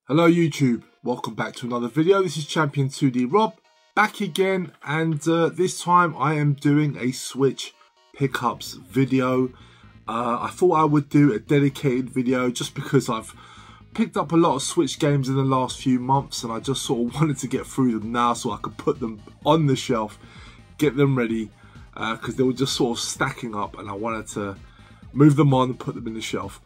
Hello YouTube, welcome back to another video. This is Champion 2D Rob, back again, and this time I am doing a Switch pickups video. I thought I would do a dedicated video just because I've picked up a lot of Switch games in the last few months and I just sort of wanted to get through them now so I could put them on the shelf, get them ready, because they were just sort of stacking up and I wanted to move them on and put them in the shelf.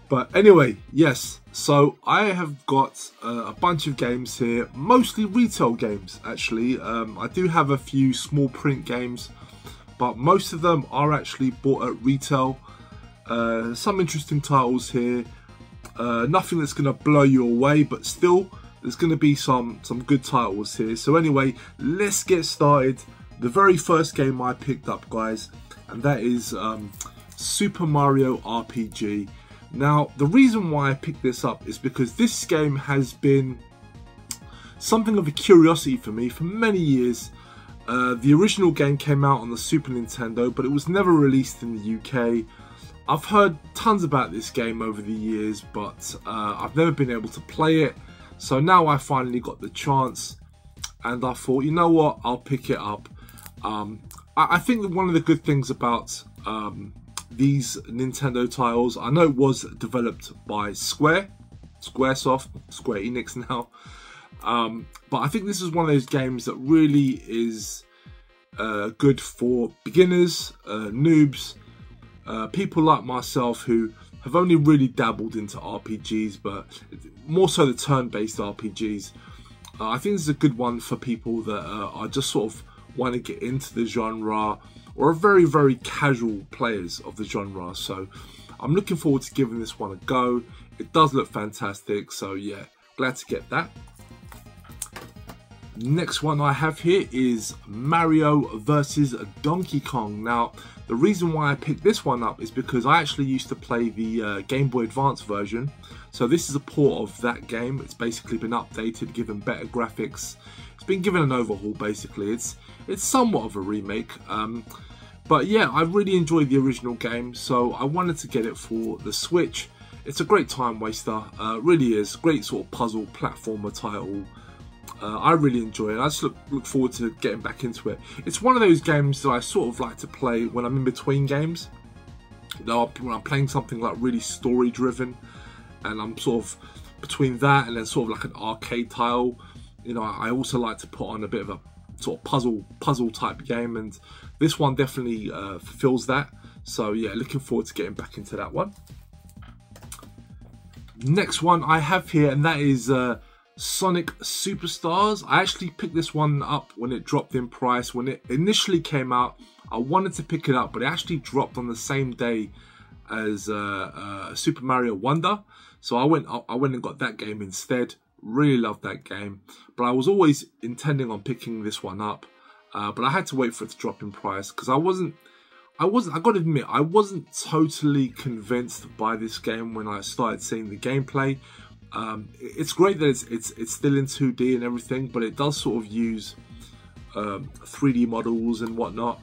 But anyway, yes, so I have got a bunch of games here, mostly retail games actually. I do have a few small print games, but most of them are actually bought at retail. Some interesting titles here, nothing that's going to blow you away, but still there's going to be some good titles here. So anyway, let's get started. The very first game I picked up, guys, and that is Super Mario RPG. Now, the reason why I picked this up is because this game has been something of a curiosity for me for many years. The original game came out on the Super Nintendo, but it was never released in the UK. I've heard tons about this game over the years, but I've never been able to play it. So now I finally got the chance, and I thought, you know what, I'll pick it up. I think that one of the good things about these Nintendo titles, I know it was developed by Squaresoft, Square Enix now, but I think this is one of those games that really is good for beginners, noobs, people like myself who have only really dabbled into RPGs, but more so the turn-based RPGs. I think this is a good one for people that are just sort of want to get into the genre, or are very, very casual players of the genre. So I'm looking forward to giving this one a go. It does look fantastic, so yeah, glad to get that. Next one I have here is Mario vs Donkey Kong. Now, the reason why I picked this one up is because I actually used to play the Game Boy Advance version. So this is a port of that game. It's basically been updated, given better graphics. It's been given an overhaul, basically. It's somewhat of a remake. But yeah, I really enjoyed the original game, so I wanted to get it for the Switch. It's a great time waster, really is. Great sort of puzzle platformer title. I really enjoy it. I just look forward to getting back into it. It's one of those games that I sort of like to play when I'm in between games. You know, when I'm playing something like really story driven, and I'm sort of between that and then sort of like an arcade title. You know, I also like to put on a bit of a sort of puzzle type game, and this one definitely fulfills that. So yeah, looking forward to getting back into that one. Next one I have here, and that is Sonic Superstars. I actually picked this one up when it dropped in price. When it initially came out, I wanted to pick it up, but it actually dropped on the same day as Super Mario Wonder. So I went and got that game instead. Really loved that game, but I was always intending on picking this one up, but I had to wait for it to drop in price because I got to admit, I wasn't totally convinced by this game when I started seeing the gameplay. It's great that it's still in 2D and everything, but it does sort of use 3D models and whatnot,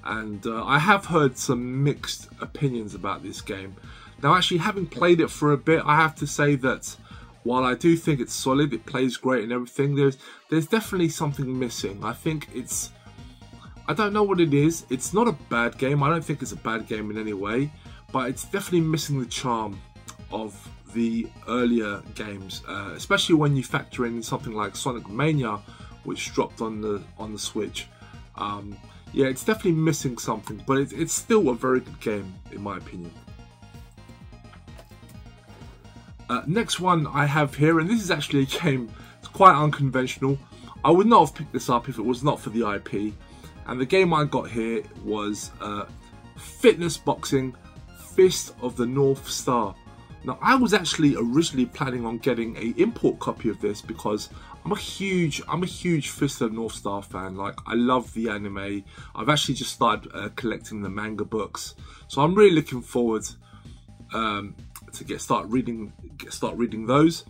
and I have heard some mixed opinions about this game. Now, actually having played it for a bit, I have to say that while I do think it's solid, it plays great and everything, there's definitely something missing. I think I don't know what it is. It's not a bad game. I don't think it's a bad game in any way, but it's definitely missing the charm of the earlier games, especially when you factor in something like Sonic Mania, which dropped on the Switch. Yeah, it's definitely missing something, but it's still a very good game in my opinion. Next one I have here, and this is actually a game that's quite unconventional. I would not have picked this up if it was not for the IP. And the game I got here was Fitness Boxing Fist of the North Star. Now, I was actually originally planning on getting an import copy of this because I'm a huge Fist of the North Star fan. Like, I love the anime. I've actually just started collecting the manga books, so I'm really looking forward to start reading those.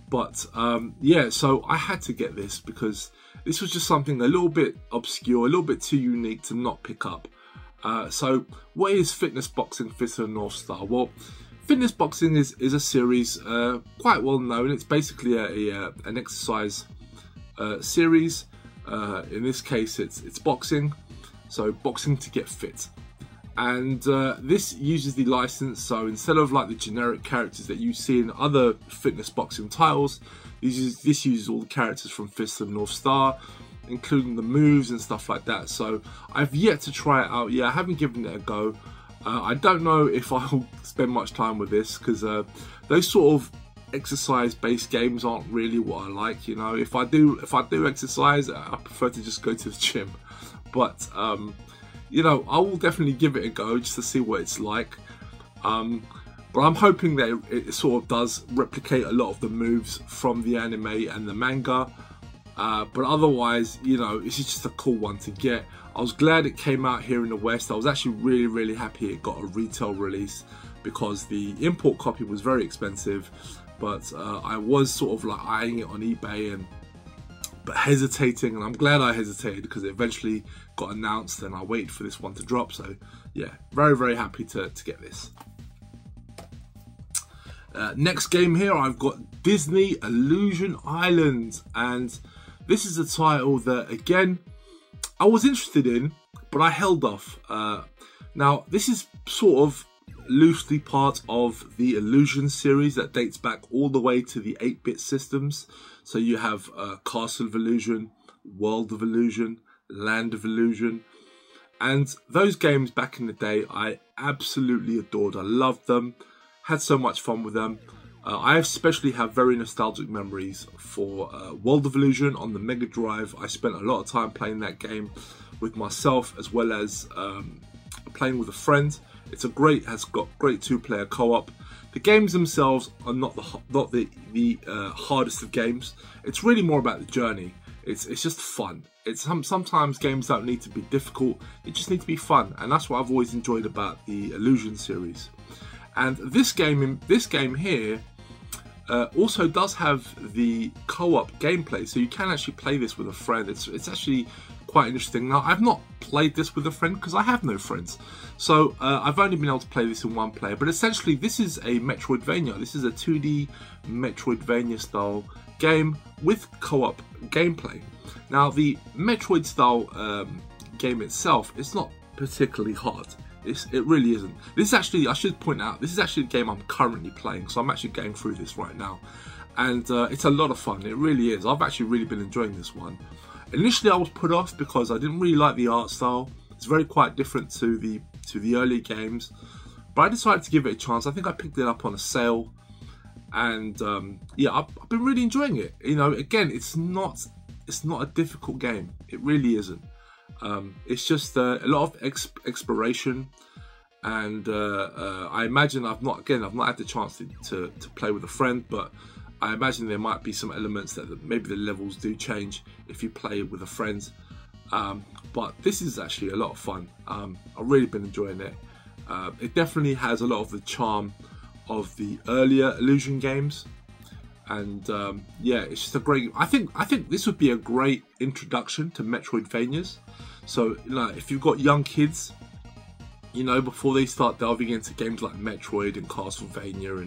But yeah, so I had to get this because this was just something a little bit obscure, a little bit too unique to not pick up. So what is Fitness Boxing Fist of the North Star? Well, Fitness boxing is a series quite well known. It's basically an exercise series. In this case, it's boxing, so boxing to get fit. And this uses the license, so instead of like the generic characters that you see in other fitness boxing titles, this uses all the characters from Fist of North Star, including the moves and stuff like that. So I've yet to try it out. Yeah, I haven't given it a go. I don't know if I'll spend much time with this, because those sort of exercise-based games aren't really what I like. You know, if I do exercise, I prefer to just go to the gym. But you know, I will definitely give it a go just to see what it's like. But I'm hoping that it sort of does replicate a lot of the moves from the anime and the manga. But otherwise, you know, it's just a cool one to get. I was glad it came out here in the West. I was actually really happy it got a retail release, because the import copy was very expensive. But I was sort of like eyeing it on eBay but hesitating, and I'm glad I hesitated, because it eventually got announced and I waited for this one to drop. So yeah, very happy to get this. Next game here, I've got Disney Illusion Island, and this is a title that, again, I was interested in, but I held off. Now, this is sort of loosely part of the Illusion series that dates back all the way to the 8-bit systems. So you have Castle of Illusion, World of Illusion, Land of Illusion. And those games back in the day, I absolutely adored. I loved them, had so much fun with them. I especially have very nostalgic memories for World of Illusion on the Mega Drive. I spent a lot of time playing that game with myself, as well as playing with a friend. Has got great 2-player co-op. The games themselves are not the hardest of games. It's really more about the journey. It's just fun. Sometimes games don't need to be difficult. They just need to be fun, and that's what I've always enjoyed about the Illusion series. And this game here also does have the co-op gameplay, so you can actually play this with a friend. It's actually quite interesting. Now, I've not played this with a friend because I have no friends, so I've only been able to play this in one player. But essentially, this is a Metroidvania. This is a 2D Metroidvania style game with co-op gameplay. Now, the Metroid style game itself is not particularly hard. It really isn't. This is actually, I should point out, this is actually the game I'm currently playing, so I'm actually going through this right now, and it's a lot of fun. It really is. I've actually really been enjoying this one. Initially, I was put off because I didn't really like the art style. It's very quite different to the early games, but I decided to give it a chance. I think I picked it up on a sale, and yeah, I've been really enjoying it. You know, again, it's not a difficult game. It really isn't. It's just a lot of exploration, and I imagine I've not had the chance to play with a friend, but I imagine there might be some elements that maybe the levels do change if you play with a friend. But this is actually a lot of fun. I've really been enjoying it. It definitely has a lot of the charm of the earlier Illusion games, and yeah, it's just a great. I think this would be a great introduction to Metroidvanias. So, you know, if you've got young kids, you know, before they start delving into games like Metroid and Castlevania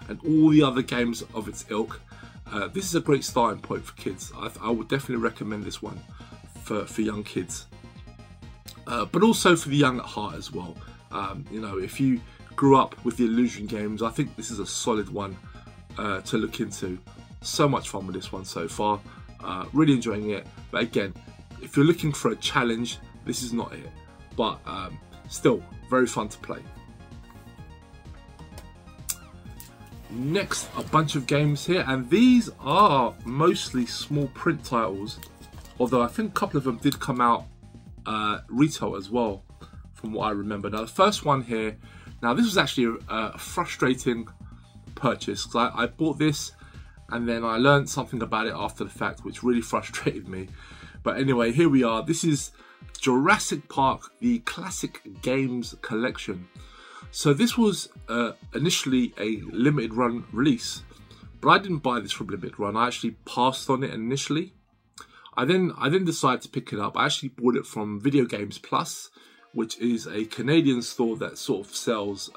and all the other games of its ilk, this is a great starting point for kids. I would definitely recommend this one for young kids, but also for the young at heart as well. You know, if you grew up with the Illusion games, I think this is a solid one to look into. So much fun with this one so far. Really enjoying it. But again, if you're looking for a challenge, this is not it. But still, very fun to play. Next, a bunch of games here, and these are mostly small print titles, although I think a couple of them did come out retail as well, from what I remember. Now, the first one here, now this was actually a frustrating purchase, because I bought this and then I learned something about it after the fact, which really frustrated me. But anyway, here we are. This is Jurassic Park, the Classic Games Collection. So this was initially a limited run release, but I didn't buy this from limited run. I actually passed on it initially. I then decided to pick it up. I actually bought it from Video Games Plus, which is a Canadian store that sort of sells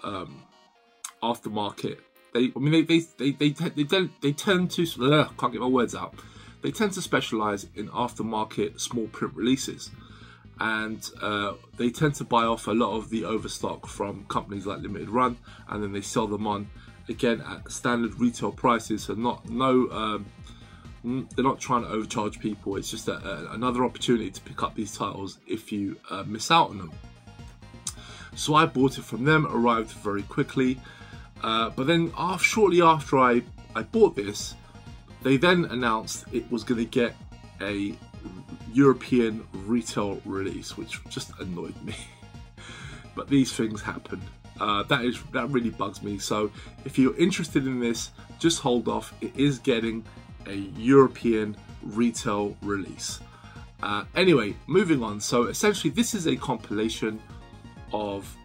aftermarket. They tend to can't get my words out. They tend to specialize in aftermarket small print releases, and they tend to buy off a lot of the overstock from companies like Limited Run, and then they sell them on again at standard retail prices. So they're not trying to overcharge people. It's just another opportunity to pick up these titles if you miss out on them. So I bought it from them, arrived very quickly. But then shortly after I bought this, they then announced it was going to get a European retail release, which just annoyed me. But these things happen. That really bugs me. So if you're interested in this, just hold off. It is getting a European retail release. Anyway, moving on. So essentially, this is a compilation of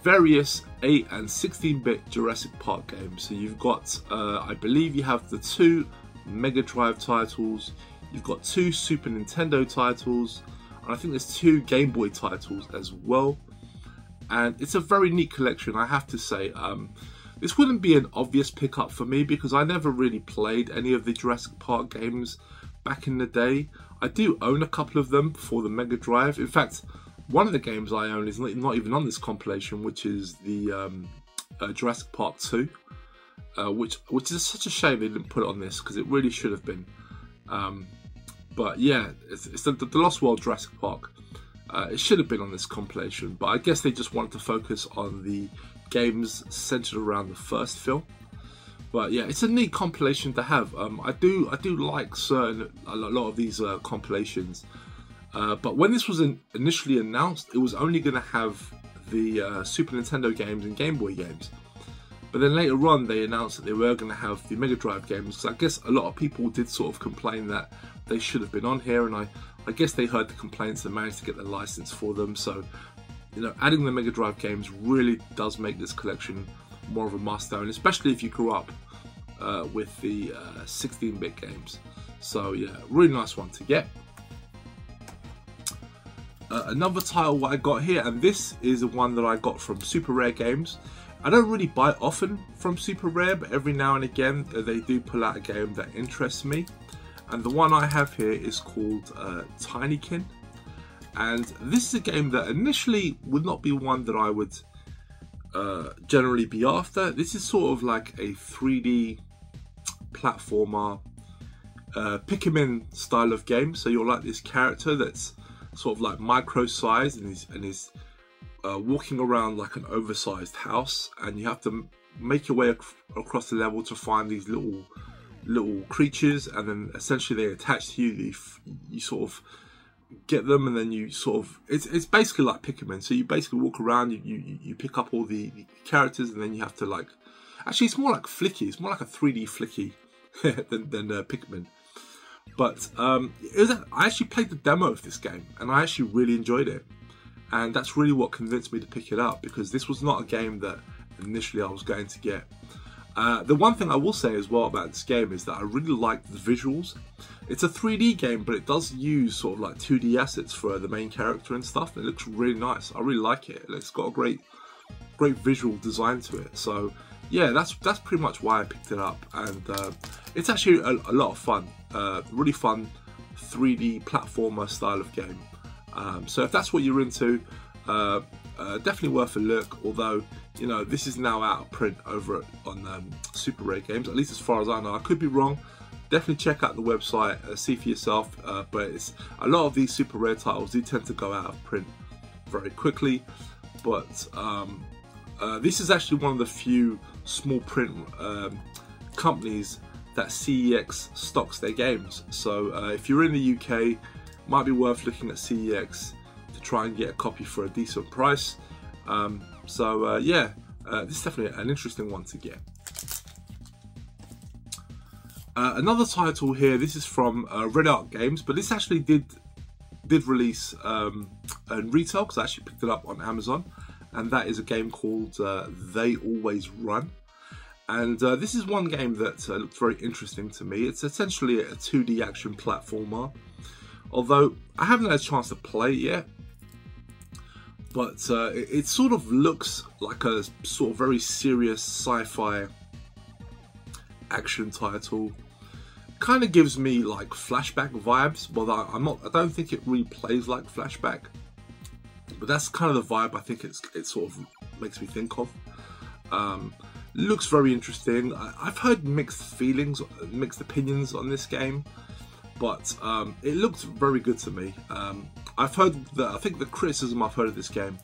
various 8 and 16-bit Jurassic Park games. So you've got, I believe you have the 2 Mega Drive titles, you've got 2 Super Nintendo titles, and I think there's 2 Game Boy titles as well. And it's a very neat collection, I have to say. This wouldn't be an obvious pickup for me because I never really played any of the Jurassic Park games back in the day. I do own a couple of them for the Mega Drive. In fact, one of the games I own is not even on this compilation, which is the Jurassic Park 2, which is such a shame they didn't put it on this because it really should have been. But yeah, it's the Lost World Jurassic Park. It should have been on this compilation, but I guess they just wanted to focus on the games centered around the first film. But yeah, it's a neat compilation to have. I do like a lot of these compilations. But when this was initially announced, it was only going to have the Super Nintendo games and Game Boy games. But then later on, they announced that they were going to have the Mega Drive games. So I guess a lot of people did sort of complain that they should have been on here, and I guess they heard the complaints and managed to get the license for them. So, you know, adding the Mega Drive games really does make this collection more of a must-own, especially if you grew up with the 16-bit games. So yeah, really nice one to get. Another title I got here, and this is one that I got from Super Rare Games. I don't really buy often from Super Rare, but every now and again they do pull out a game that interests me. And the one I have here is called Tinykin. And this is a game that initially would not be one that I would generally be after. This is sort of like a 3D platformer, pick-em-in style of game. So you're like this character that's sort of like micro-sized and is walking around like an oversized house, and you have to make your way across the level to find these little creatures, and then essentially they attach to you. You sort of get them, and then you sort of it's basically like pick-em-in. So you basically walk around, you pick up all the characters, and then you have to like, actually it's more like flicky. It's more like a 3D flicky than pick-em-in. But I actually played the demo of this game, and I actually really enjoyed it. And that's really what convinced me to pick it up, because this was not a game that initially I was going to get. The one thing I will say as well about this game is that I really liked the visuals. It's a 3D game, but it does use sort of like 2D assets for the main character and stuff. And it looks really nice. I really like it. It's got a great visual design to it. So yeah, that's pretty much why I picked it up. And it's actually a lot of fun. Really fun 3D platformer style of game. So if that's what you're into, definitely worth a look. Although, you know, this is now out of print over on Super Rare Games, at least as far as I know. I could be wrong. Definitely check out the website, see for yourself. But it's a lot of these Super Rare titles do tend to go out of print very quickly. But this is actually one of the few small print companies that CEX stocks their games. So if you're in the UK, might be worth looking at CEX to try and get a copy for a decent price. Yeah, this is definitely an interesting one to get. Another title here, this is from Red Arc Games, but this actually did release in retail, because I actually picked it up on Amazon, and that is a game called They Always Run. And this is one game that looked very interesting to me. It's essentially a 2D action platformer, although I haven't had a chance to play it yet. but it sort of looks like a sort of very serious sci-fi action title. Kind of gives me like Flashback vibes, but I don't think it really plays like Flashback, but that's kind of the vibe I think it sort of makes me think of. Looks very interesting. I've heard mixed opinions on this game, but it looked very good to me. I've heard that, I think the criticism I've heard of this game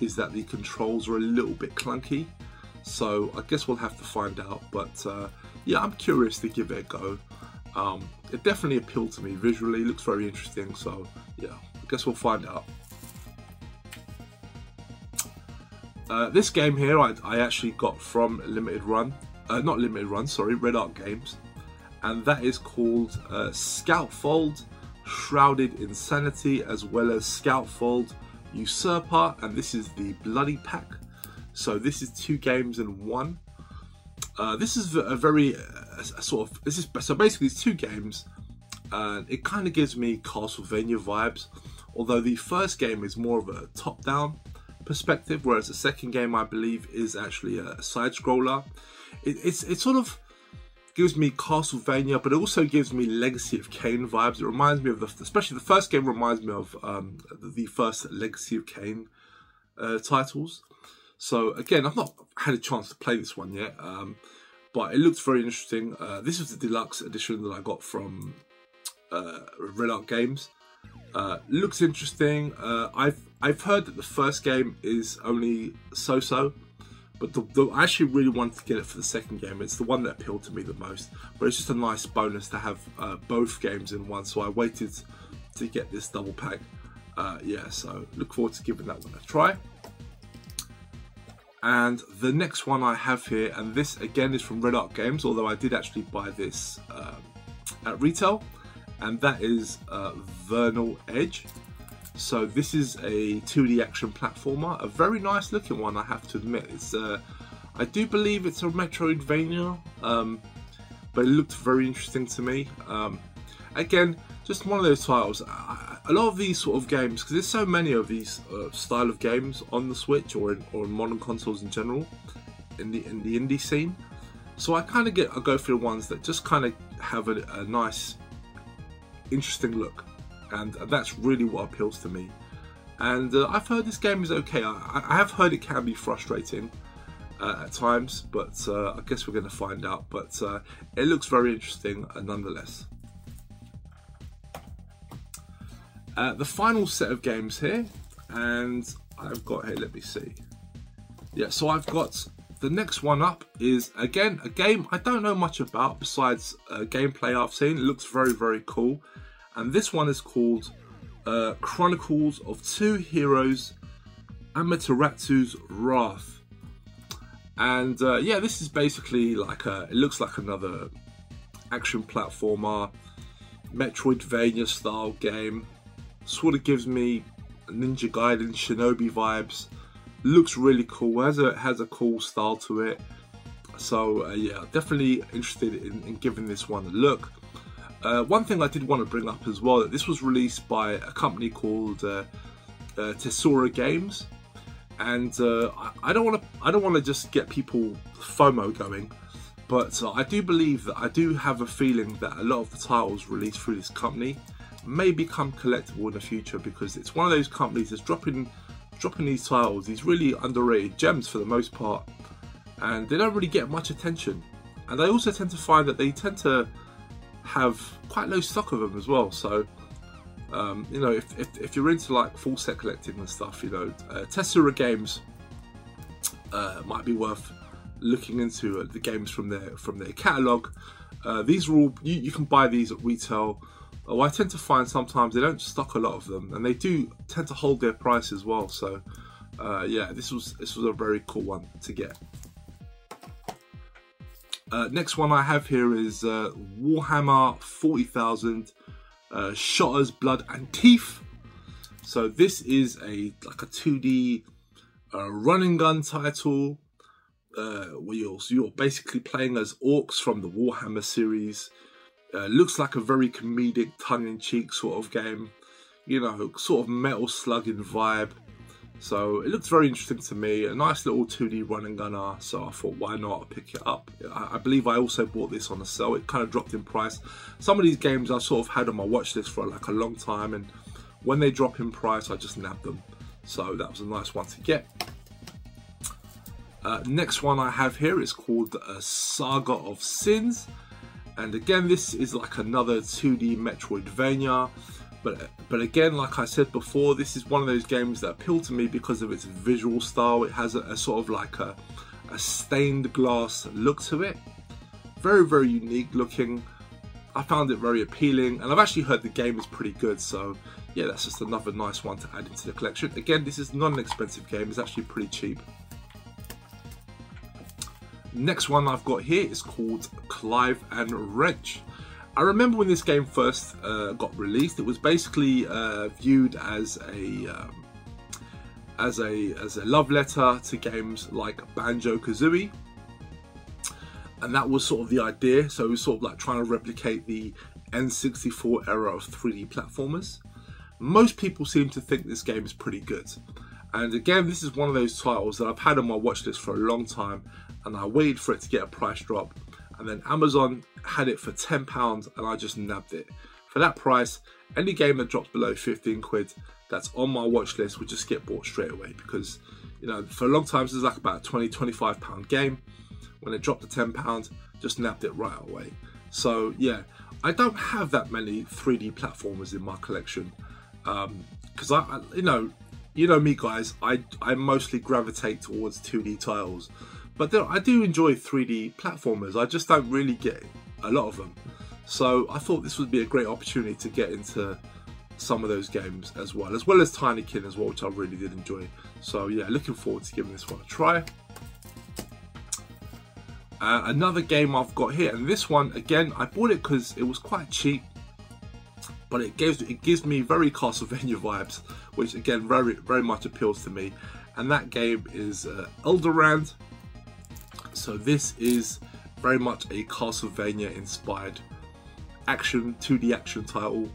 is that the controls are a little bit clunky, so I guess we'll have to find out. But yeah, I'm curious to give it a go. It definitely appealed to me visually, looks very interesting, so yeah, I guess we'll find out. This game here I actually got from Red Arc Games, and that is called Scoutfold Shrouded Insanity, as well as Scoutfold Usurper, and this is the Bloody Pack. So this is 2 games in one. This is a very so basically it's 2 games, and it kind of gives me Castlevania vibes, although the first game is more of a top-down perspective, whereas the second game I believe is actually a side scroller. It sort of gives me Castlevania, but it also gives me Legacy of Kain vibes. It reminds me of especially the first game reminds me of the first Legacy of Kain titles. So again, I've not had a chance to play this one yet, but it looks very interesting. This is the deluxe edition that I got from Red Arc Games. Looks interesting. I've heard that the first game is only so-so, but I actually really wanted to get it for the second game. It's the one that appealed to me the most, but it's just a nice bonus to have both games in one, so I waited to get this double pack. Yeah, so look forward to giving that one a try. And the next one I have here, and this again is from Red Arc Games, although I did actually buy this at retail, and that is Vernal Edge. So this is a 2D action platformer, a very nice looking one, I have to admit. It's I do believe it's a Metroidvania, but it looked very interesting to me. Again, just one of those titles. A lot of these sort of games, because there's so many of these style of games on the Switch or in modern consoles in general, in the indie scene. So I kind of go for the ones that just kind of have a nice, interesting look, and that's really what appeals to me. And I've heard this game is okay. I have heard it can be frustrating at times, but I guess we're going to find out. But it looks very interesting nonetheless. The final set of games here, and I've got here, let me see. Yeah, so I've got the next one up is again a game I don't know much about besides gameplay I've seen. It looks very, very cool, and this one is called Chronicles of Two Heroes, Amateratu's Wrath. And yeah, this is basically like it looks like another action platformer, Metroidvania style game. Sort of gives me Ninja Gaiden Shinobi vibes. Looks really cool, has a cool style to it. So yeah, definitely interested in giving this one a look. One thing I did want to bring up as well, that this was released by a company called Tesora Games, and I don't want to just get people FOMO going, but I do believe that I do have a feeling that a lot of the titles released through this company may become collectible in the future, because it's one of those companies that's dropping these titles, these really underrated gems for the most part, and they don't really get much attention. And I also tend to find that they tend to have quite low stock of them as well. So you know, if you're into like full set collecting and stuff, you know, Tesora Games might be worth looking into the games from their catalogue. These are all you can buy these at retail. I tend to find sometimes they don't stock a lot of them, and they do tend to hold their price as well. So yeah, this was a very cool one to get. Next one I have here is Warhammer 40,000 Shotter's Blood and Teeth. So this is like a 2D run and gun title where you're basically playing as orcs from the Warhammer series. Looks like a very comedic, tongue-in-cheek sort of game, you know, sort of metal slugging vibe. So it looks very interesting to me, a nice little 2D run and gunner, so I thought why not pick it up. I believe I also bought this on a sale. It kind of dropped in price. Some of these games I sort of had on my watch list for like a long time, and when they drop in price I just nabbed them. So that was a nice one to get. Next one I have here is called Saga of Sins, and again this is like another 2D Metroidvania. But again, like I said before, this is one of those games that appeal to me because of its visual style. It has a sort of like a stained glass look to it. Very, very unique looking. I found it very appealing, and I've actually heard the game is pretty good. So yeah, that's just another nice one to add into the collection. Again, this is not an expensive game. It's actually pretty cheap. Next one I've got here is called Clive and Wrench. I remember when this game first got released, it was basically viewed as a love letter to games like Banjo-Kazooie, and that was sort of the idea. So it was sort of like trying to replicate the N64 era of 3D platformers. Most people seem to think this game is pretty good, and again, this is one of those titles that I've had on my watch list for a long time, and I waited for it to get a price drop. And then Amazon had it for £10 and I just nabbed it. For that price, any game that drops below 15 quid that's on my watch list would just get bought straight away, because, you know, for a long time this is like about a £20–25 game. When it dropped to £10, just nabbed it right away. So yeah, I don't have that many 3D platformers in my collection, because you know me guys, I mostly gravitate towards 2D titles. But I do enjoy 3D platformers. I just don't really get a lot of them. So I thought this would be a great opportunity to get into some of those games as well as Tinykin as well, which I really did enjoy. So yeah, looking forward to giving this one a try. Another game I've got here, and this one again, I bought it because it was quite cheap, but it gives me very Castlevania vibes, which again very much appeals to me. And that game is Elderand. So this is very much a Castlevania inspired 2D action title.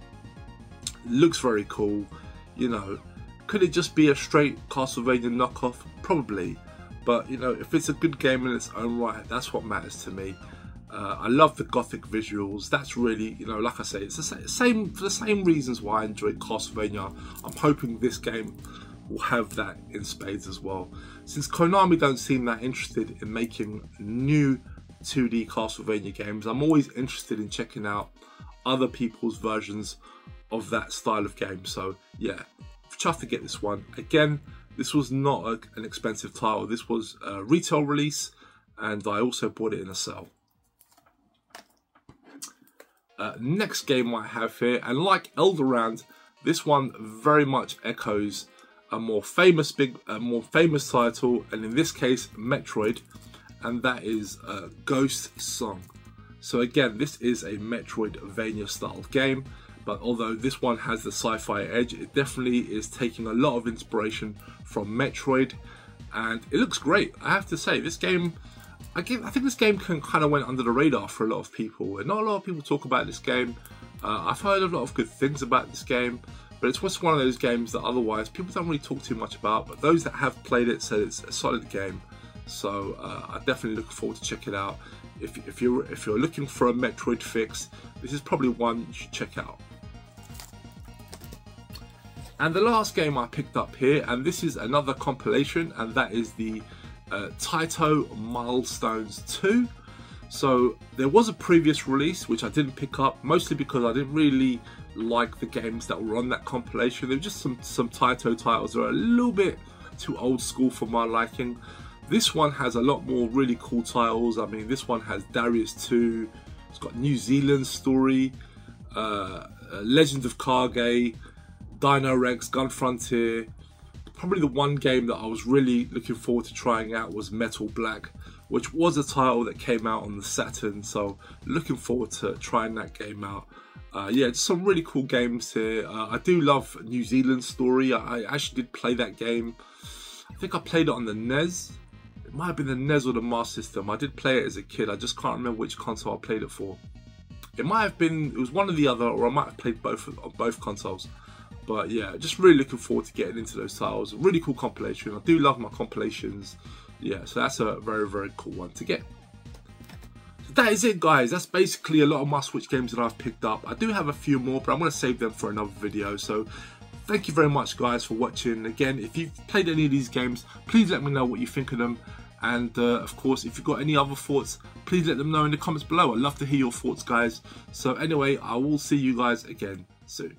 Looks very cool. You know, could it just be a straight Castlevania knockoff? Probably. But you know, if it's a good game in its own right, that's what matters to me. I love the gothic visuals. That's really, you know, like I say, it's the same reasons why I enjoy Castlevania. I'm hoping this game will have that in spades as well. Since Konami don't seem that interested in making new 2D Castlevania games, I'm always interested in checking out other people's versions of that style of game. So yeah, chuffed to get this one. Again, this was not an expensive title. This was a retail release, and I also bought it in a sale. Next game I have here, and like Elderand, this one very much echoes a more famous title, and in this case Metroid, and that is Ghost Song. So again, this is a Metroidvania style game, but although this one has the sci-fi edge, it definitely is taking a lot of inspiration from Metroid, and it looks great. I have to say, this game, I think this game kind of went under the radar for a lot of people, and not a lot of people talk about this game. I've heard a lot of good things about this game, but it's just one of those games that otherwise people don't really talk too much about, but those that have played it said it's a solid game. So I definitely look forward to check it out. If you're looking for a Metroid fix, this is probably one you should check out. And the last game I picked up here, and this is another compilation, and that is the Tito Milestones 2. So there was a previous release which I didn't pick up, mostly because I didn't really like the games that were on that compilation. There were just some Tito titles that are a little bit too old school for my liking. This one has a lot more really cool titles. I mean, this one has Darius 2, it's got New Zealand Story, Legend of Kage, Dino Rex, Gun Frontier. Probably the one game that I was really looking forward to trying out was Metal Black, which was a title that came out on the Saturn, so looking forward to trying that game out. Yeah, just some really cool games here. I do love New Zealand Story. I actually did play that game. I think I played it on the NES. It might have been the NES or the Master System. I did play it as a kid. I just can't remember which console I played it for. It might have been, it was one or the other, or I might have played both on both consoles. But yeah, just really looking forward to getting into those titles. Really cool compilation. I do love my compilations. Yeah, so that's a very, very cool one to get. So that is it, guys. That's basically a lot of my Switch games that I've picked up. I do have a few more, but I'm going to save them for another video. So thank you very much, guys, for watching. Again, if you've played any of these games, please let me know what you think of them. And of course, if you've got any other thoughts, please let them know in the comments below. I'd love to hear your thoughts, guys. So anyway, I will see you guys again soon.